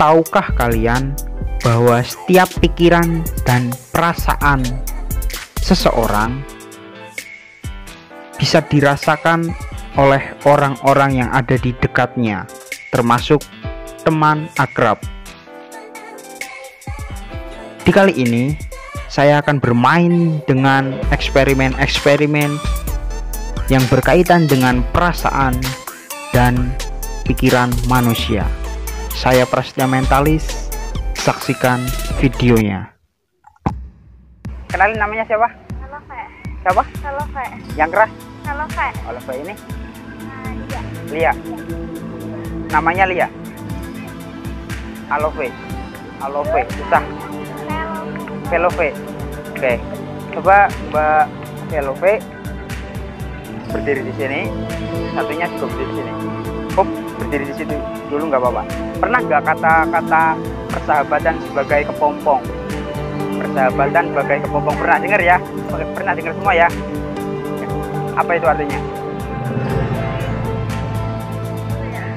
tahukah kalian bahwa setiap pikiran dan perasaan seseorang bisa dirasakan oleh orang-orang yang ada di dekatnya, termasuk teman akrab. Di kali ini saya akan bermain dengan eksperimen-eksperimen yang berkaitan dengan perasaan dan pikiran manusia. Saya Prasetya Mentalis, saksikan videonya. Kenalin, namanya siapa? Halo, Kak. Siapa? Halo, Kak. Yang keras? Halo, Kak. Halo, Kak. Ini? Iya. Lia. Namanya Lia. Halo, V. Halo, V. Susah. Velove. Oke. Coba Mbak Velove berdiri di sini. Satunya juga berdiri di sini. Berdiri di situ dulu nggak apa-apa. Pernah nggak kata-kata persahabatan sebagai kepompong? Persahabatan sebagai kepompong, pernah dengar ya? Pernah dengar semua ya? Apa itu artinya?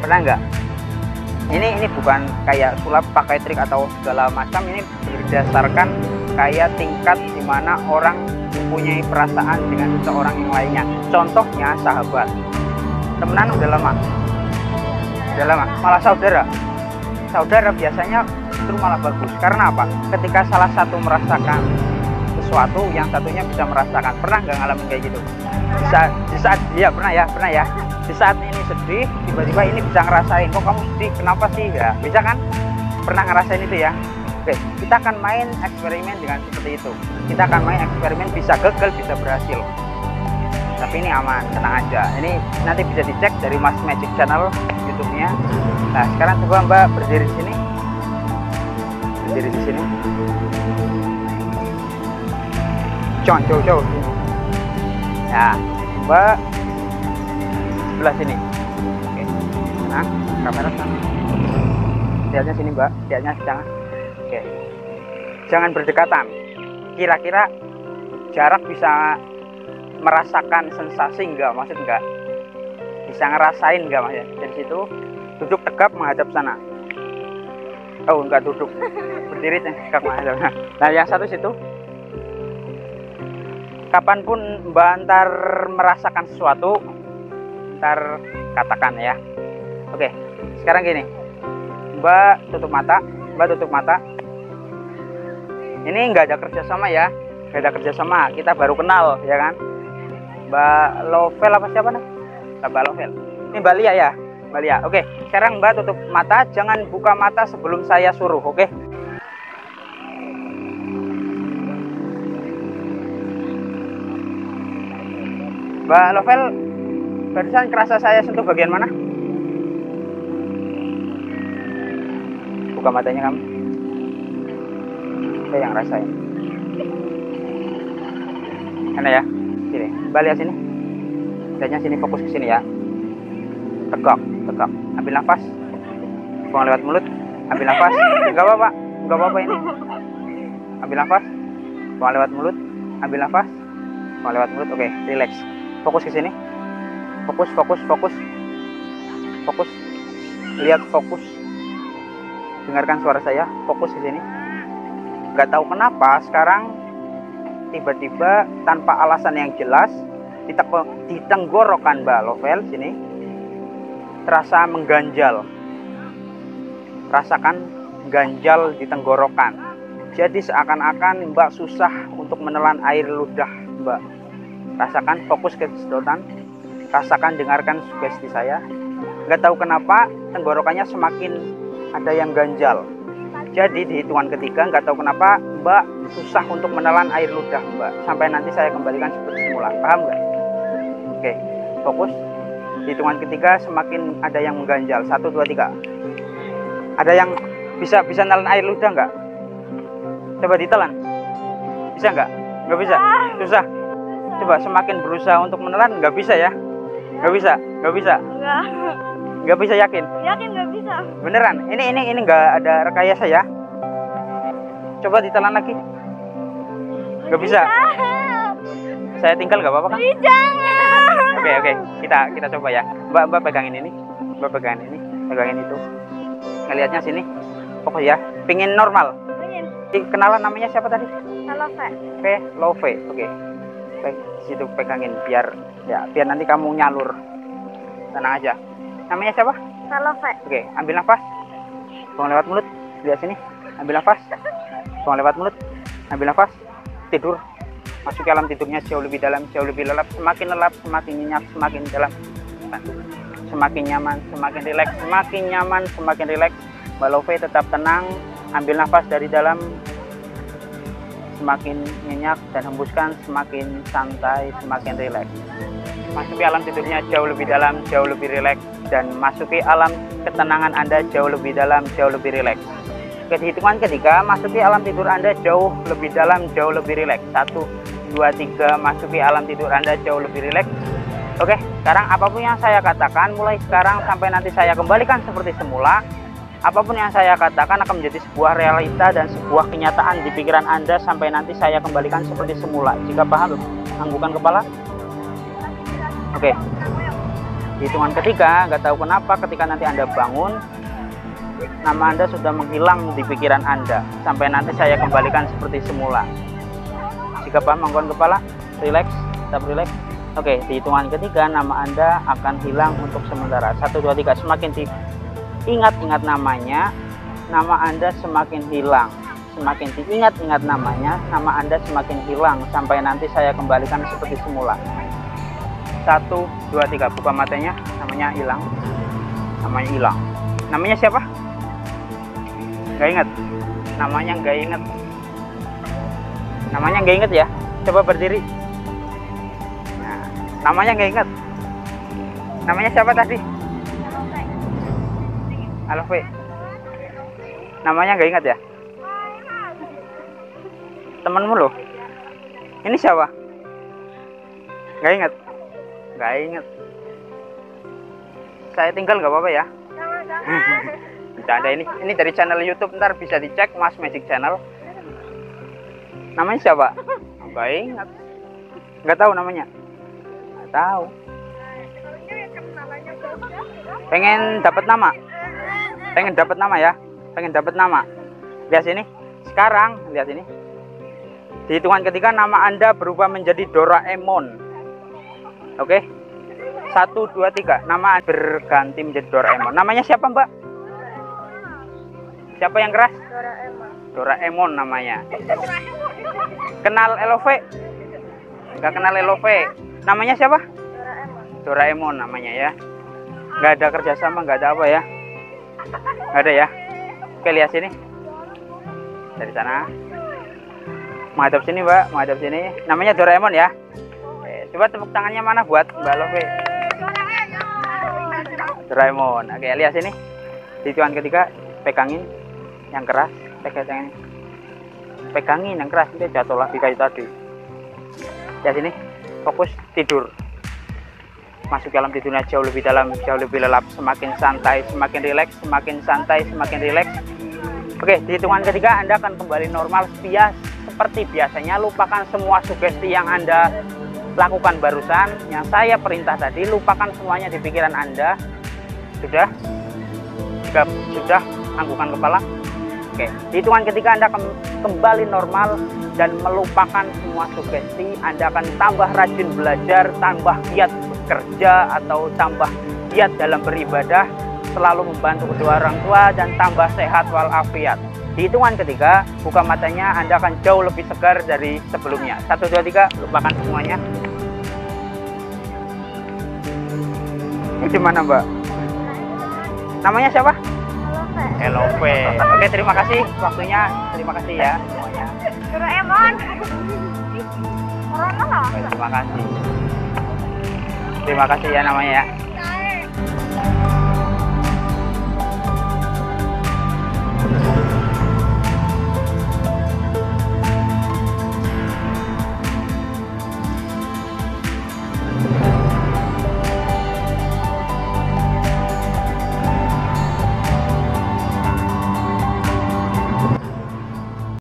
Pernah nggak? Ini bukan kayak sulap pakai trik atau segala macam. Ini berdasarkan kayak tingkat di mana orang mempunyai perasaan dengan seseorang yang lainnya. Contohnya sahabat, temenan udah lama, malah saudara biasanya itu malah bagus. Karena apa? Ketika salah satu merasakan sesuatu, yang satunya bisa merasakan. Pernah nggak ngalamin kayak gitu? Di saat dia pernah ya. Di saat ini sedih, tiba-tiba ini bisa ngerasain, kok kamu sedih, kenapa sih? Ya, bisa kan? Pernah ngerasain itu ya? Oke, kita akan main eksperimen dengan seperti itu. Kita akan main eksperimen, bisa gagal, bisa berhasil. Tapi ini aman, tenang aja. Ini nanti bisa dicek dari Mas Magic Channel YouTube-nya. Nah, sekarang coba Mbak berdiri di sini. Berdiri di sini. Jauh. Nah, Mbak sebelah sini. Oke. Nah, kamera sana. Lihatnya sini, Mbak. Lihatnya jangan. Oke. Jangan berdekatan. Kira-kira jarak bisa merasakan sensasi enggak? Maksud enggak? Bisa ngerasain enggak, Mas? Dari situ duduk tegap menghadap sana. Oh, enggak duduk. Berdiri tegap menghadap. Nah, yang satu situ. Kapanpun Mbak antar merasakan sesuatu, ntar katakan ya. Oke, sekarang gini, Mbak tutup mata. Ini nggak ada kerjasama ya, nggak ada kerjasama. Kita baru kenal ya kan. Mbak Lovel apa siapa nih? Mbak Lovel. Ini Mbak Lia ya, Mbak Lia. Oke, sekarang Mbak tutup mata. Jangan buka mata sebelum saya suruh. Oke. Mbak Lovel, barusan kerasa saya sentuh bagian mana? Buka matanya kamu. Saya yang rasain. Mana ya? Sini. Mbak lihat sini. Lihatnya sini, fokus ke sini ya. Tegak. Ambil nafas. Buang lewat mulut. Ambil nafas. Enggak apa-apa ini. Ambil nafas. Buang lewat mulut. Ambil nafas. Buang lewat mulut. Oke, relax. Fokus ke sini. Fokus. Lihat, fokus. Dengarkan suara saya. Fokus ke sini. Gak tahu kenapa sekarang tiba-tiba tanpa alasan yang jelas di tenggorokan Mbak Lovel sini terasa mengganjal. Rasakan ganjal di tenggorokan. Jadi seakan-akan Mbak susah untuk menelan air ludah Mbak. Rasakan, fokus ke sedotan. Rasakan, dengarkan sugesti saya. Nggak tahu kenapa tenggorokannya semakin ada yang ganjal. Jadi di hitungan ketiga, nggak tahu kenapa Mbak susah untuk menelan air ludah Mbak. Sampai nanti saya kembalikan seperti semula. Paham nggak? Oke, fokus. Di hitungan ketiga semakin ada yang mengganjal. 1, 2, 3. Ada yang bisa nelan air ludah nggak? Coba ditelan. Bisa nggak? Nggak bisa. Susah. Coba semakin berusaha untuk menelan, nggak bisa ya? Nggak bisa. Nggak bisa, yakin? Yakin nggak bisa. Beneran? Ini nggak ada rekayasa ya? Coba ditelan lagi. Nggak bisa. Saya tinggal nggak apa-apa kan? Jangan. Oke. Kita coba ya. Mbak pegangin ini. Mbak pegangin ini. Pegangin itu. Ngelihatnya sini. Fokus ya. Pingin normal. Ingin. Kenalan namanya siapa tadi? Love. Love. Oke. Situ pegangin biar nanti kamu nyalur. Tenang aja. Namanya siapa? Love. Oke, ambil nafas. Buang lewat mulut. Lihat sini. Ambil nafas. Buang lewat mulut. Ambil nafas. Tidur. Masuk ke alam tidurnya jauh lebih dalam, jauh lebih lelap. Semakin lelap, semakin nyenyak, semakin dalam. Semakin nyaman, semakin rileks, semakin nyaman, semakin rileks. Mbak Love tetap tenang. Ambil nafas dari dalam. Semakin nyenyak dan hembuskan, semakin santai, semakin rileks. Masuki alam tidurnya jauh lebih dalam, jauh lebih rileks, dan masuki alam ketenangan Anda jauh lebih dalam, jauh lebih rileks. Hitungan ketiga, masuki alam tidur Anda jauh lebih dalam, jauh lebih rileks. 1, 2, 3, masuki alam tidur Anda jauh lebih rileks. Oke, sekarang apapun yang saya katakan, mulai sekarang sampai nanti saya kembalikan seperti semula. Apapun yang saya katakan akan menjadi sebuah realita dan sebuah kenyataan di pikiran Anda sampai nanti saya kembalikan seperti semula. Jika paham, anggukkan kepala. Oke. Hitungan ketiga, nggak tahu kenapa ketika nanti Anda bangun, nama Anda sudah menghilang di pikiran Anda sampai nanti saya kembalikan seperti semula. Jika paham, anggukkan kepala. Relax, tetap relax. Oke, di hitungan ketiga nama Anda akan hilang untuk sementara. 1, 2, 3. Semakin diingat-ingat namanya, nama Anda semakin hilang. Semakin diingat-ingat namanya, nama Anda semakin hilang sampai nanti saya kembalikan seperti semula. 1, 2, 3. Buka matanya. Namanya hilang. Namanya hilang. Namanya siapa? Gak ingat. Namanya gak ingat. Namanya gak ingat ya. Coba berdiri. Nah, namanya gak ingat. Namanya siapa tadi? Love. Namanya gak ingat ya. Temenmu loh. Ini siapa? Gak ingat. Gak inget. Saya tinggal gak apa-apa ya. Bercanda, ini dari channel YouTube, ntar bisa dicek Mas Magic Channel. Namanya siapa? Gak inget. Gak tahu namanya. Gak tahu. Pengen dapat nama? Pengen dapat nama ya? Pengen dapat nama? Lihat sini. Sekarang lihat ini. Di hitungan ketiga nama Anda berubah menjadi Doraemon. Oke, 1, 2, 3. Nama berganti menjadi Doraemon. Namanya siapa, Mbak? Siapa yang keras? Doraemon namanya. Kenal Love? Enggak kenal Love. Namanya siapa? Doraemon namanya ya. Nggak ada kerjasama, nggak ada apa ya? Nggak ada ya? Oke, lihat sini. Dari sana. Menghadap sini, Mbak. Menghadap sini. Namanya Doraemon ya. Coba tepuk tangannya mana buat Mbak Love? Doraemon. Oke, lihat sini. Di hitungan ketiga, pegangin yang keras. Pegangin yang keras. Dia jatuh lagi kayak tadi. Lihat sini. Fokus tidur. Masuk ke alam tidurnya jauh lebih dalam, jauh lebih lelap. Semakin santai, semakin rileks. Semakin santai, semakin rileks. Oke, di hitungan ketiga Anda akan kembali normal. Seperti biasanya, lupakan semua sugesti yang Anda lakukan barusan, yang saya perintah tadi. Lupakan semuanya di pikiran Anda. Sudah? Jika sudah, anggukan kepala. Oke, di hitungan ketiga Anda akan kembali normal dan melupakan semua sugesti. Anda akan tambah rajin belajar, tambah giat bekerja, atau tambah giat dalam beribadah, selalu membantu kedua orang tua, dan tambah sehat walafiat. Di hitungan ketiga, buka matanya, Anda akan jauh lebih segar dari sebelumnya. 1, 2, 3, lupakan semuanya. Ini di mana, Mbak? Namanya siapa? Love. Oke, terima kasih waktunya. Terima kasih ya semuanya. Doraemon. Oke, terima kasih. Terima kasih ya namanya ya.